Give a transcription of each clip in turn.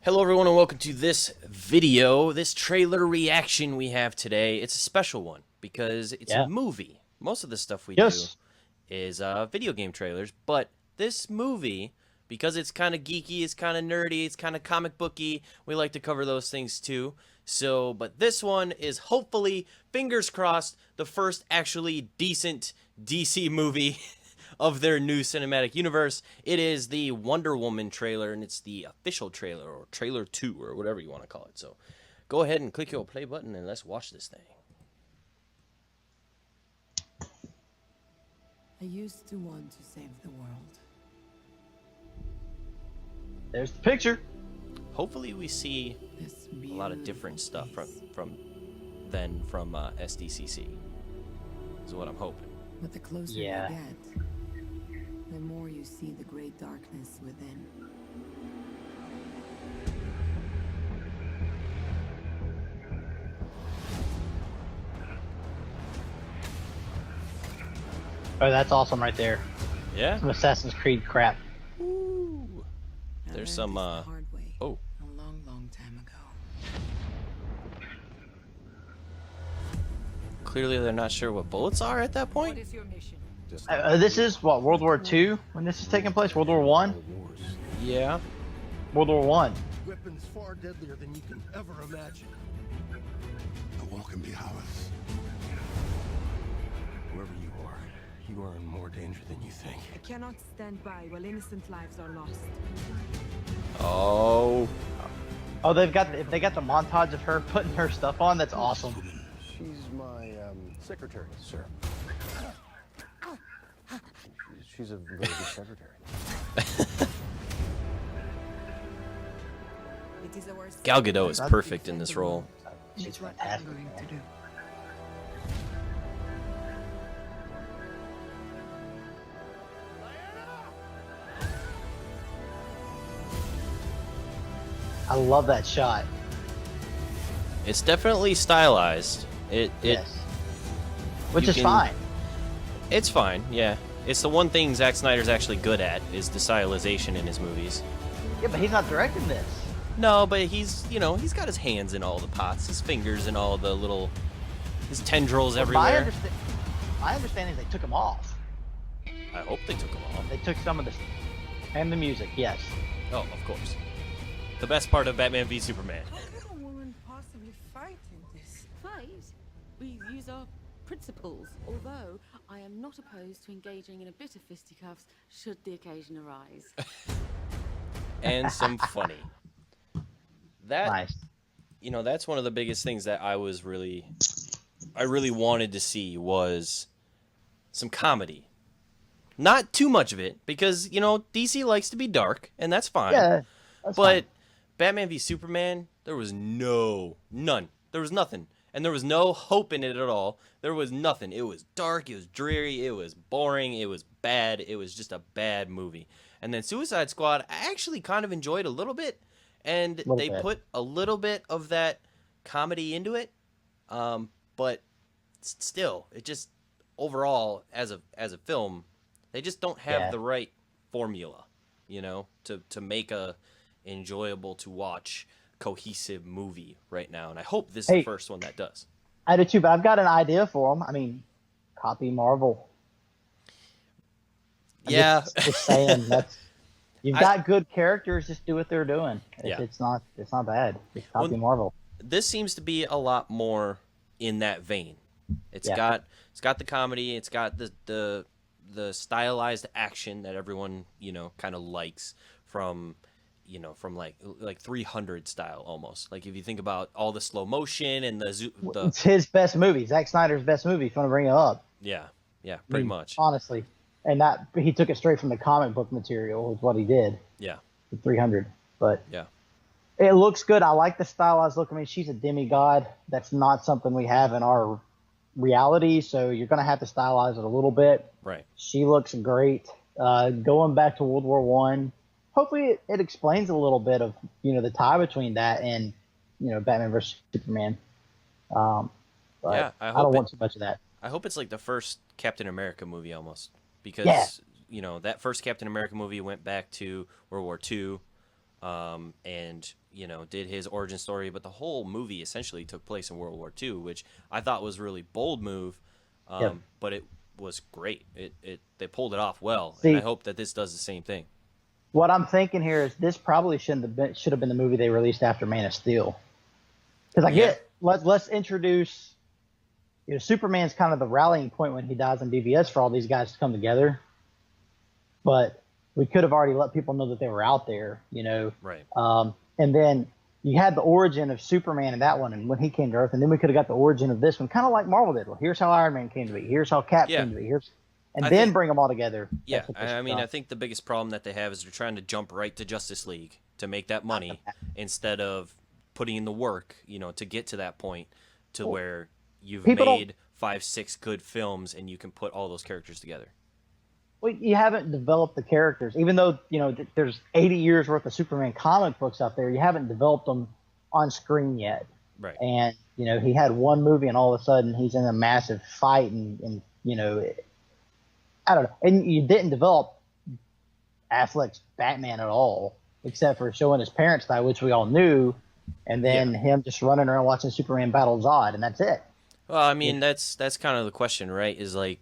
Hello everyone and welcome to this video, this trailer reaction we have today. It's a special one because it's a Yeah. movie. Most of the stuff we Yes. do is video game trailers, but this movie, because it's kind of geeky, it's kind of nerdy, it's kind of comic booky, we like to cover those things too. But this one is hopefully, fingers crossed, the first actually decent DC movie of their new cinematic universe. It is the Wonder Woman trailer, and it's the official trailer, or trailer 2, or whatever you want to call it. So go ahead and click your play button, and let's watch this thing. I used to want to save the world. There's the picture. Hopefully we see This a lot of different stuff place. from SDCC, is what I'm hoping. But the closer Yeah. you get, the more you see the great darkness within. Oh, that's awesome right there. Yeah? Some Assassin's Creed crap. Ooh. I There's learned some, this the hard way oh. a long, long time ago. Clearly they're not sure what bullets are at that point. What is your mission? This is what, World War II when this is taking place? World War One? Yeah. World War One. Weapons far deadlier than you can ever imagine. The wall can be ours. Whoever you are in more danger than you think. I cannot stand by while innocent lives are lost. Oh. Oh, they got the montage of her putting her stuff on. That's awesome. She's my secretary, sir. She's a very good secretary. It is our Gal Gadot is perfect in this role. She's It's what I'm fantastic. going to do. I love that shot. It's definitely stylized. Yes. Which you is can- fine. It's fine, yeah. It's the one thing Zack Snyder's actually good at, is the stylization in his movies. Yeah, but he's not directing this. No, but he's got his hands in all the pots, his fingers in all the little, his tendrils My, everywhere. my understanding is they took him off. I hope they took them off. They took some of the and the music. Yes. Oh, of course. The best part of Batman v Superman. How could a woman possibly fight in this? Fight? We use our principles, although I am not opposed to engaging in a bit of fisticuffs should the occasion arise. And some funny. That, Nice. that's one of the biggest things that I really wanted to see was some comedy. Not too much of it, because, DC likes to be dark, and that's fine. Yeah. That's But fine. Batman v Superman, there was none. There was nothing. And there was no hope in it at all. There was nothing. It was dark, it was dreary, it was boring, it was bad. It was just a bad movie. And then Suicide Squad, I actually kind of enjoyed a little bit. And Little they bit. put a little bit of that comedy into it. But still, it just, overall, as a film, they just don't have Yeah. the right formula, to make a enjoyable to watch cohesive movie right now, and I hope this is the Hey. first one that does. I do too, but I've got an idea for him. I mean, copy Marvel. I'm Yeah. just saying that's you've got good characters. Just do what they're doing. Yeah. It's not bad. Just copy Well, Marvel. This seems to be a lot more in that vein. It's Yeah. got the comedy, it's got the stylized action that everyone kind of likes from like 300 style almost. Like if you think about all the slow motion and the It's his best movie. Zack Snyder's best movie. If you want to bring it up, yeah I pretty mean, much honestly, and that he took it straight from the comic book material. Is what he did. yeah The 300, but yeah it looks good. I like the stylized look. I mean, she's a demigod. That's not something we have in our reality, so you're going to have to stylize it a little bit. right. She looks great. Going back to World War One, hopefully it explains a little bit of the tie between that and Batman versus Superman. But Yeah, I don't want too much of that. I hope it's like the first Captain America movie almost, because Yeah. that first Captain America movie went back to World War II. and did his origin story. But the whole movie essentially took place in World War II, which I thought was a really bold move, but it was great. They pulled it off well, and I hope that this does the same thing. What I'm thinking here is this probably should have been the movie they released after Man of Steel. Because let's introduce, Superman's kind of the rallying point when he dies in BVS for all these guys to come together. But we could have already let people know that they were out there, Right. And then you had the origin of Superman in that one, and when he came to Earth, and then we could have got the origin of this one, kind of like Marvel did. Well, here's how Iron Man came to be. Here's how Cap came to be. Then bring them all together. Yeah, I think the biggest problem that they have is they're trying to jump right to Justice League to make that money instead of putting in the work, to get to that point to where you've made 5-6 good films and you can put all those characters together. Well, you haven't developed the characters, even though there's 80 years worth of Superman comic books out there. You haven't developed them on screen yet. Right. And he had one movie, and all of a sudden he's in a massive fight, and I don't know. And you didn't develop Affleck's Batman at all, except for showing his parents die, which we all knew, and then him just running around watching Superman battle Zod, and that's it. Well, I mean, that's kind of the question, right? Is like,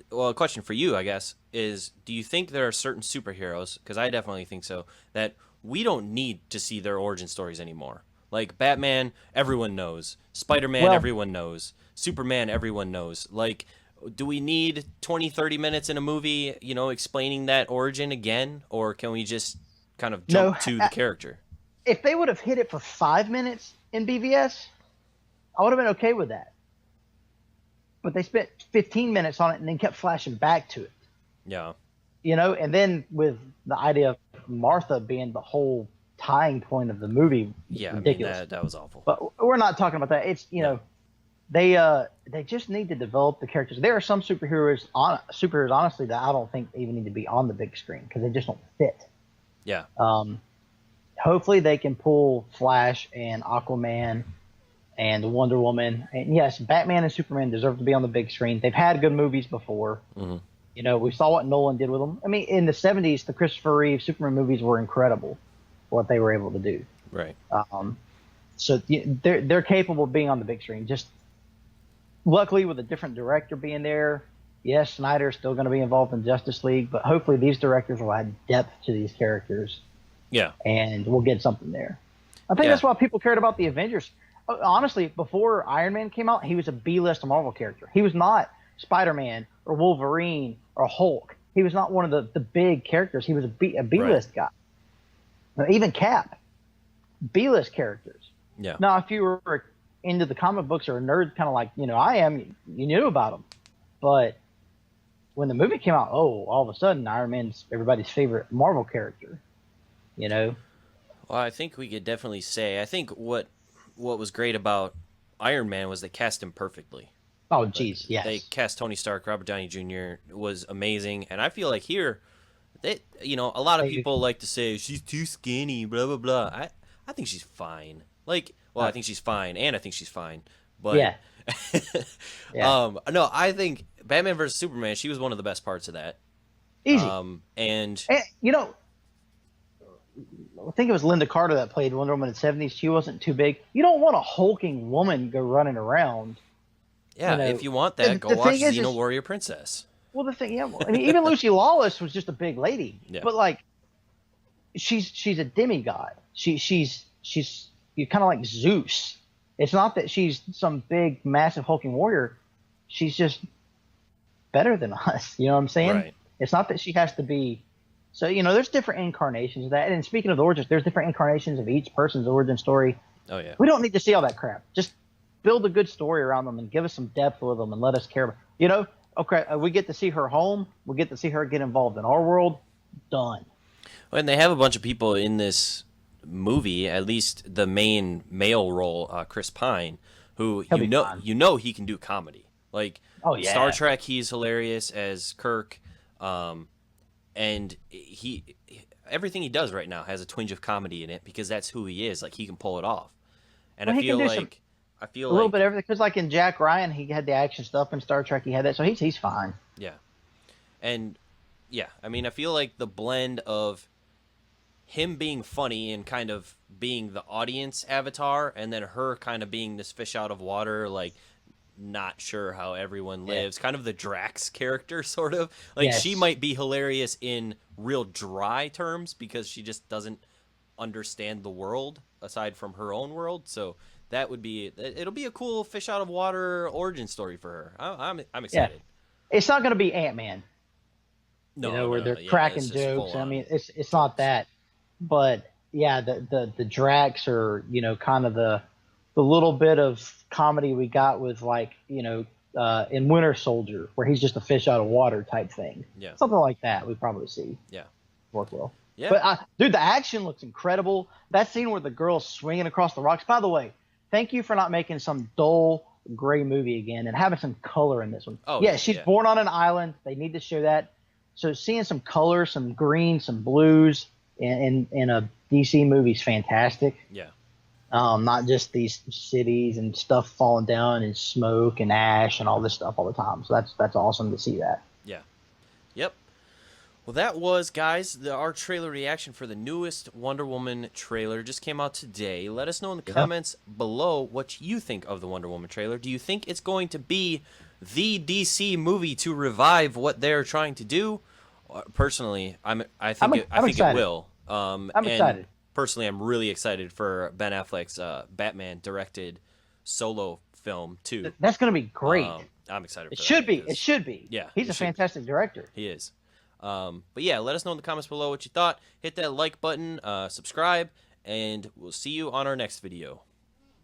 well, a question for you, I guess, is do you think there are certain superheroes, because I definitely think so, that we don't need to see their origin stories anymore? Like Batman, everyone knows. Spider-Man, everyone knows. Superman, everyone knows. Like, do we need 20, 30 minutes in a movie, explaining that origin again? Or can we just kind of jump to the character? If they would have hit it for 5 minutes in BVS, I would have been okay with that. But they spent 15 minutes on it and then kept flashing back to it. Yeah. And then with the idea of Martha being the whole tying point of the movie, ridiculous. I mean, that was awful. But we're not talking about that. It's, they just need to develop the characters. There are some superheroes, honestly, that I don't think even need to be on the big screen because they just don't fit. Yeah. Hopefully they can pull Flash and Aquaman and Wonder Woman. And yes, Batman and Superman deserve to be on the big screen. They've had good movies before. Mm-hmm. We saw what Nolan did with them. I mean, in the 70s, the Christopher Reeve Superman movies were incredible, what they were able to do. Right. So they're capable of being on the big screen. Just luckily with a different director being there, yes, Snyder's still going to be involved in Justice League, but hopefully these directors will add depth to these characters. Yeah. And we'll get something there. I think that's why people cared about the Avengers. Honestly, before Iron Man came out, he was a B-list Marvel character. He was not Spider-Man or Wolverine or Hulk. He was not one of the big characters. He was a B-list guy. Now, even Cap, B-list characters. Yeah. Now, if you were into the comic books or a nerd kind of like, I am, you knew about them. But when the movie came out, all of a sudden Iron Man's everybody's favorite Marvel character. Well, I think we could definitely say, I think what was great about Iron Man was they cast him perfectly. Oh, geez, yes. They cast Tony Stark, Robert Downey Jr. was amazing, and I feel like here, a lot of people like to say she's too skinny, blah blah blah. I think she's fine. I think she's fine, and I think she's fine. But no, I think Batman vs Superman. She was one of the best parts of that. Easy. And I think it was Linda Carter that played Wonder Woman in the 70s. She wasn't too big. You don't want a hulking woman go running around. Yeah, if you want that, go watch Xena Warrior Princess. Well, the thing, I mean, even Lucy Lawless was just a big lady. Yeah. But she's a demigod. She's you're kind of like Zeus. It's not that she's some big, massive hulking warrior. She's just better than us. You know what I'm saying? Right. It's not that she has to be. So, there's different incarnations of that. And speaking of the origins, there's different incarnations of each person's origin story. Oh, yeah. We don't need to see all that crap. Just build a good story around them and give us some depth with them and let us care about. Okay, we get to see her home. We get to see her get involved in our world. Done. And they have a bunch of people in this movie, at least the main male role, Chris Pine, who he can do comedy. Star Trek, he's hilarious as Kirk. And everything he does right now has a twinge of comedy in it because that's who he is. He can pull it off. And I feel like a little bit of everything. Because in Jack Ryan, he had the action stuff. In Star Trek, he had that. So he's fine. Yeah. And I mean, I feel like the blend of him being funny and kind of being the audience avatar, and then her kind of being this fish out of water, like not sure how everyone lives, kind of the Drax character, sort of. Like, Yes. she might be hilarious in real dry terms because she just doesn't understand the world aside from her own world. So that would be, it'll be a cool fish out of water origin story for her. I'm excited. It's not going to be Ant-Man, No, where no, they're yeah, cracking it's just jokes. full I on. mean, it's not that, but yeah, the Drax are, kind of the little bit of comedy we got with, like, in Winter Soldier, where he's just a fish out of water type thing. Yeah. Something like that we probably see Yeah. work well. Yeah. But dude, the action looks incredible. That scene where the girl's swinging across the rocks. By the way, thank you for not making some dull gray movie again and having some color in this one. Oh, yeah, yeah, she's yeah. born on an island. They need to show that. So seeing some color, some green, some blues in a DC movie is fantastic. Yeah. Not just these cities and stuff falling down and smoke and ash and all this stuff all the time. So that's awesome to see that. Yeah. Yep. Well, that was, guys, our trailer reaction for the newest Wonder Woman trailer. Just came out today. Let us know in the comments below what you think of the Wonder Woman trailer. Do you think it's going to be the DC movie to revive what they're trying to do? Personally, I think it excited. will. I'm and excited. Personally, I'm really excited for Ben Affleck's Batman directed solo film too. That's going to be great. I'm excited for It that. should be. because It should be. Yeah, He's it a should be. fantastic director. He is. But yeah, let us know in the comments below what you thought. Hit that like button, subscribe, and we'll see you on our next video.